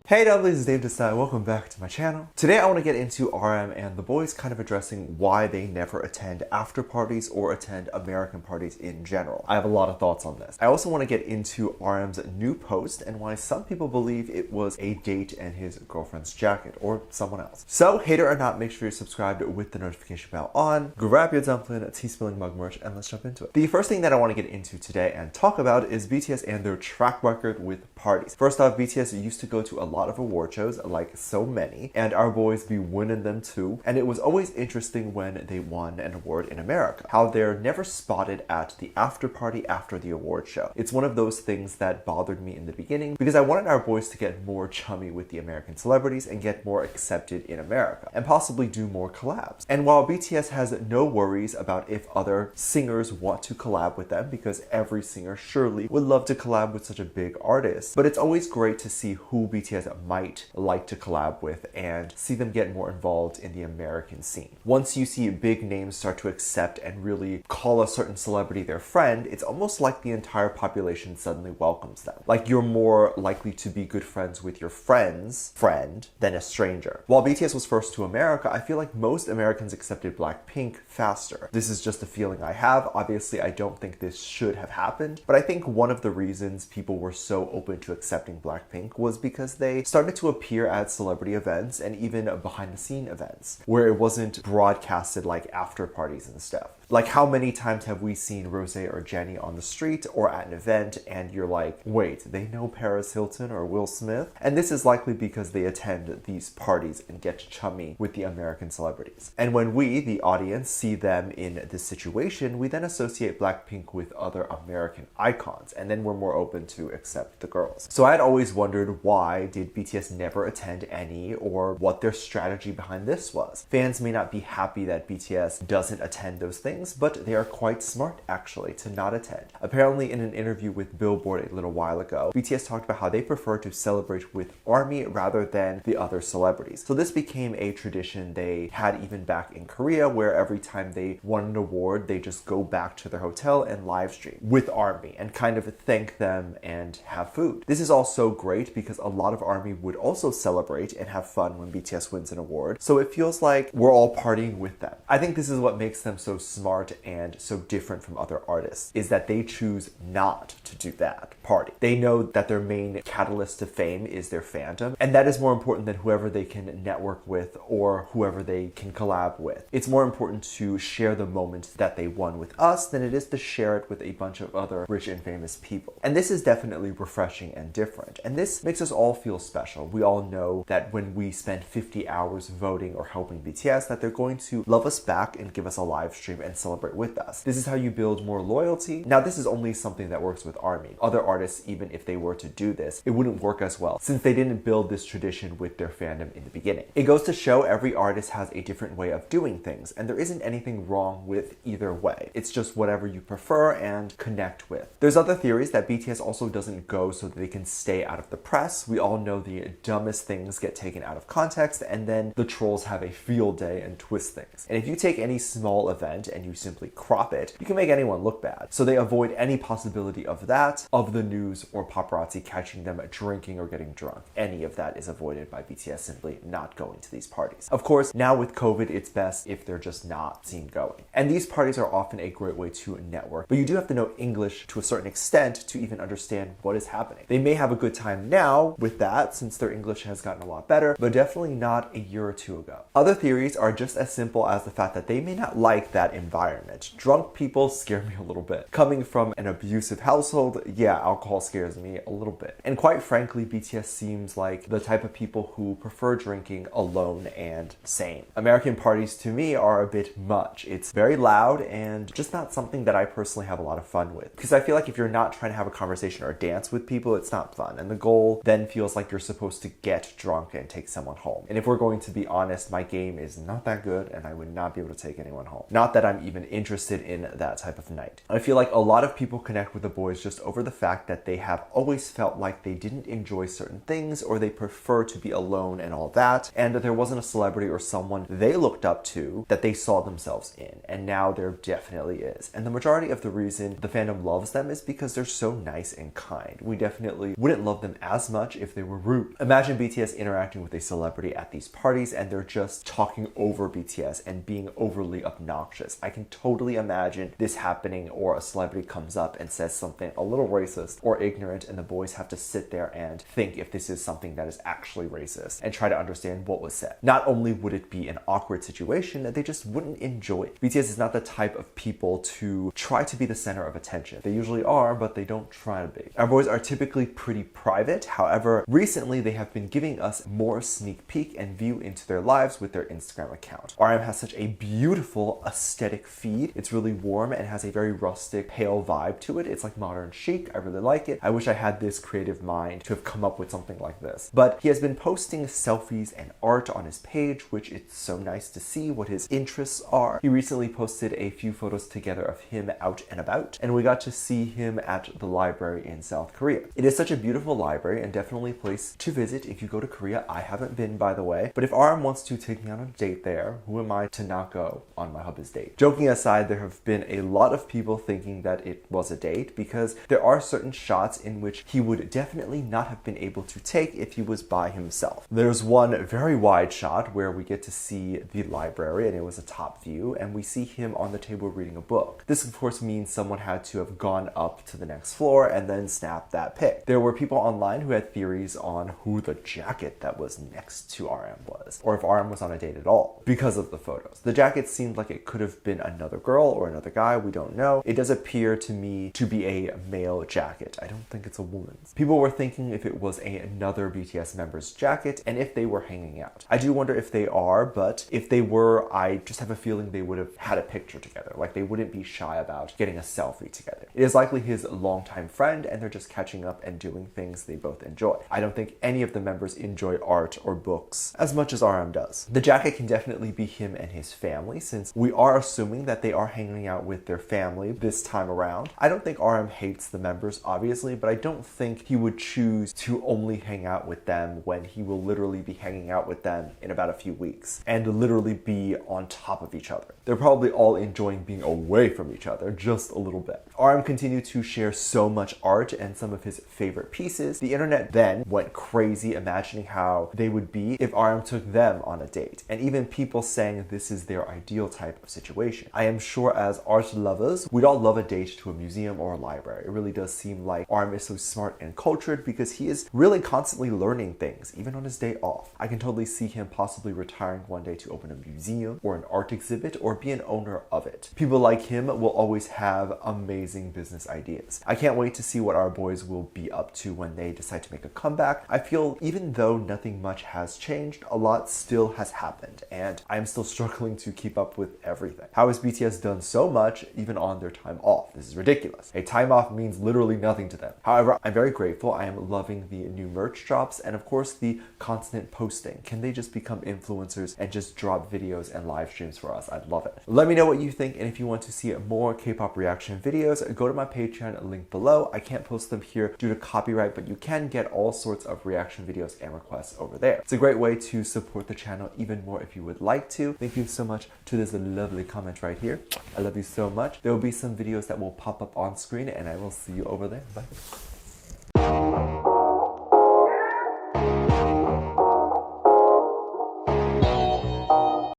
Hey lovelies, it's Dave Desai. Welcome back to my channel. Today I want to get into RM and the boys kind of addressing why they never attend after parties or attend American parties in general. I have a lot of thoughts on this. I also want to get into RM's new post and why some people believe it was a date and his girlfriend's jacket or someone else. So hater or not, make sure you're subscribed with the notification bell on, grab your dumpling, tea spilling mug merch, and let's jump into it. The first thing that I want to get into today and talk about is BTS and their track record with parties. First off, BTS used to go to a lot of award shows, like so many, and our boys be winning them too. And it was always interesting when they won an award in America, how they're never spotted at the after party after the award show. It's one of those things that bothered me in the beginning because I wanted our boys to get more chummy with the American celebrities and get more accepted in America and possibly do more collabs. And while BTS has no worries about if other singers want to collab with them, because every singer surely would love to collab with such a big artist, but it's always great to see who BTS might like to collab with and see them get more involved in the American scene. Once you see big names start to accept and really call a certain celebrity their friend, it's almost like the entire population suddenly welcomes them. Like you're more likely to be good friends with your friend's friend than a stranger. While BTS was first to America, I feel like most Americans accepted Blackpink faster. This is just a feeling I have. Obviously, I don't think this should have happened, but I think one of the reasons people were so open to accepting Blackpink was because they started to appear at celebrity events and even behind the scene events where it wasn't broadcasted like after parties and stuff. Like how many times have we seen Rose or Jenny on the street or at an event and you're like, wait, they know Paris Hilton or Will Smith? And this is likely because they attend these parties and get chummy with the American celebrities. And when we, the audience, see them in this situation, we then associate Blackpink with other American icons, and then we're more open to accept the girls. So I had always wondered, why did BTS never attend any, or what their strategy behind this was? Fans may not be happy that BTS doesn't attend those things, but they are quite smart actually to not attend. Apparently in an interview with Billboard a little while ago, BTS talked about how they prefer to celebrate with ARMY rather than the other celebrities. So this became a tradition they had even back in Korea, where every time they won an award, they just go back to their hotel and live stream with ARMY and kind of thank them and have food. This is also great because a lot of ARMY would also celebrate and have fun when BTS wins an award. So it feels like we're all partying with them. I think this is what makes them so smart and so different from other artists, is that they choose not to do that party. They know that their main catalyst to fame is their fandom, and that is more important than whoever they can network with or whoever they can collab with. It's more important to share the moment that they won with us than it is to share it with a bunch of other rich and famous people. And this is definitely refreshing and different, and this makes us all feel special. We all know that when we spend 50 hours voting or helping BTS, that they're going to love us back and give us a live stream and celebrate with us. This is how you build more loyalty. Now, this is only something that works with ARMY. Other artists, even if they were to do this, it wouldn't work as well since they didn't build this tradition with their fandom in the beginning. It goes to show every artist has a different way of doing things, and there isn't anything wrong with either way. It's just whatever you prefer and connect with. There's other theories that BTS also doesn't go so that they can stay out of the press. We all know the dumbest things get taken out of context, and then the trolls have a field day and twist things. And if you take any small event and you simply crop it, you can make anyone look bad. So they avoid any possibility of that, of the news or paparazzi catching them drinking or getting drunk. Any of that is avoided by BTS simply not going to these parties. Of course, now with COVID, it's best if they're just not seen going. And these parties are often a great way to network, but you do have to know English to a certain extent to even understand what is happening. They may have a good time now with that since their English has gotten a lot better, but definitely not a year or two ago. Other theories are just as simple as the fact that they may not like that environment. Drunk people scare me a little bit. Coming from an abusive household, yeah, alcohol scares me a little bit. And quite frankly, BTS seems like the type of people who prefer drinking alone and sane. American parties to me are a bit much. It's very loud and just not something that I personally have a lot of fun with. Because I feel like if you're not trying to have a conversation or dance with people, it's not fun. And the goal then feels like you're supposed to get drunk and take someone home. And if we're going to be honest, my game is not that good and I would not be able to take anyone home. Not that I'm even interested in that type of night. I feel like a lot of people connect with the boys just over the fact that they have always felt like they didn't enjoy certain things or they prefer to be alone and all that, and that there wasn't a celebrity or someone they looked up to that they saw themselves in, and now there definitely is. And the majority of the reason the fandom loves them is because they're so nice and kind. We definitely wouldn't love them as much if they were rude. Imagine BTS interacting with a celebrity at these parties and they're just talking over BTS and being overly obnoxious. I can totally imagine this happening, or a celebrity comes up and says something a little racist or ignorant and the boys have to sit there and think if this is something that is actually racist and try to understand what was said. Not only would it be an awkward situation, they just wouldn't enjoy it. BTS is not the type of people to try to be the center of attention. They usually are, but they don't try to be. Our boys are typically pretty private. However, recently they have been giving us more sneak peek and view into their lives with their Instagram account. RM has such a beautiful aesthetic feed. It's really warm and has a very rustic, pale vibe to it. It's like modern chic. I really like it. I wish I had this creative mind to have come up with something like this. But he has been posting selfies and art on his page, which it's so nice to see what his interests are. He recently posted a few photos together of him out and about, and we got to see him at the library in South Korea. It is such a beautiful library and definitely a place to visit if you go to Korea. I haven't been, by the way, but if RM wants to take me on a date there, who am I to not go on my hubby's date? Joking aside, there have been a lot of people thinking that it was a date because there are certain shots in which he would definitely not have been able to take if he was by himself. There's one very wide shot where we get to see the library and it was a top view, and we see him on the table reading a book. This of course means someone had to have gone up to the next floor and then snapped that pic. There were people online who had theories on who the jacket that was next to RM was, or if RM was on a date at all, because of the photos. The jacket seemed like it could have been another girl or another guy, we don't know. It does appear to me to be a male jacket. I don't think it's a woman's. People were thinking if it was another BTS member's jacket and if they were hanging out. I do wonder if they are, but if they were, I just have a feeling they would have had a picture together. Like they wouldn't be shy about getting a selfie together. It is likely his longtime friend and they're just catching up and doing things they both enjoy. I don't think any of the members enjoy art or books as much as RM does. The jacket can definitely be him and his family, since we are assuming that they are hanging out with their family this time around. I don't think RM hates the members, obviously, but I don't think he would choose to only hang out with them when he will literally be hanging out with them in about a few weeks and literally be on top of each other. They're probably all enjoying being away from each other just a little bit. RM continued to share so much art and some of his favorite pieces. The internet then went crazy imagining how they would be if RM took them on a date, and even people saying this is their ideal type of situation. I am sure as art lovers, we'd all love a date to a museum or a library. It really does seem like RM is so smart and cultured because he is really constantly learning things, even on his day off. I can totally see him possibly retiring one day to open a museum or an art exhibit or be an owner of it. People like him will always have amazing business ideas. I can't wait to see what our boys will be up to when they decide to make a comeback. I feel even though nothing much has changed, a lot still has happened, and I'm still struggling to keep up with everything. How has BTS done so much even on their time off? This is ridiculous. A time off means literally nothing to them. However, I'm very grateful. I am loving the new merch drops and of course the constant posting. Can they just become influencers and just drop videos and live streams for us? I'd love it. Let me know what you think, and if you want to see more K-pop reaction videos, go to my Patreon link below. I can't post them here due to copyright, but you can get all sorts of reaction videos and requests over there. It's a great way to support the channel even more if you would like to. Thank you so much to this lovely comment right here. I love you so much. There will be some videos that will pop up on screen and I will see you over there. Bye.